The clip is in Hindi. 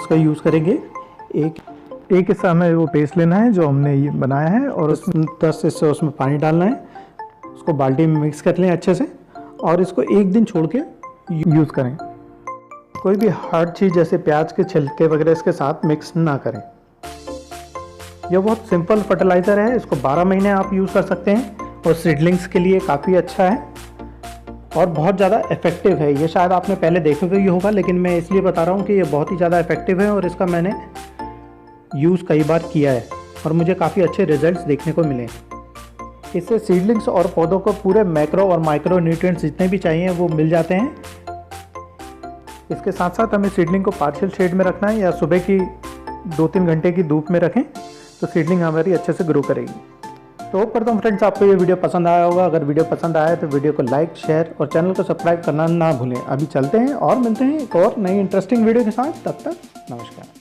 का यूज़ करेंगे। एक हिस्सा हमें वो पेस्ट लेना है जो हमने ये बनाया है और उसमें 10 हिस्से उसमें पानी डालना है। उसको बाल्टी में मिक्स कर लें अच्छे से और इसको 1 दिन छोड़ के यूज़ करें। कोई भी हार्ड चीज़ जैसे प्याज के छिलके वगैरह इसके साथ मिक्स ना करें। यह बहुत सिंपल फर्टिलाइज़र है, इसको 12 महीने आप यूज़ कर सकते हैं और सीडलिंग्स के लिए काफ़ी अच्छा है और बहुत ज़्यादा इफ़ेक्टिव है। ये शायद आपने पहले देखा ही होगा, लेकिन मैं इसलिए बता रहा हूँ कि ये बहुत ही ज़्यादा इफ़ेक्टिव है और इसका मैंने यूज़ कई बार किया है और मुझे काफ़ी अच्छे रिजल्ट्स देखने को मिले। इससे सीडलिंग्स और पौधों को पूरे मैक्रो और माइक्रो न्यूट्रिएंट्स जितने भी चाहिए वो मिल जाते हैं। इसके साथ साथ हमें सीडलिंग को पार्शियल शेड में रखना है या सुबह की 2-3 घंटे की धूप में रखें तो सीडलिंग हमारी अच्छे से ग्रो करेगी। तो होप करता हूँ फ्रेंड्स आपको ये वीडियो पसंद आया होगा। अगर वीडियो पसंद आया तो वीडियो को लाइक, शेयर और चैनल को सब्सक्राइब करना ना भूलें। अभी चलते हैं और मिलते हैं एक और नई इंटरेस्टिंग वीडियो के साथ। तब तक नमस्कार।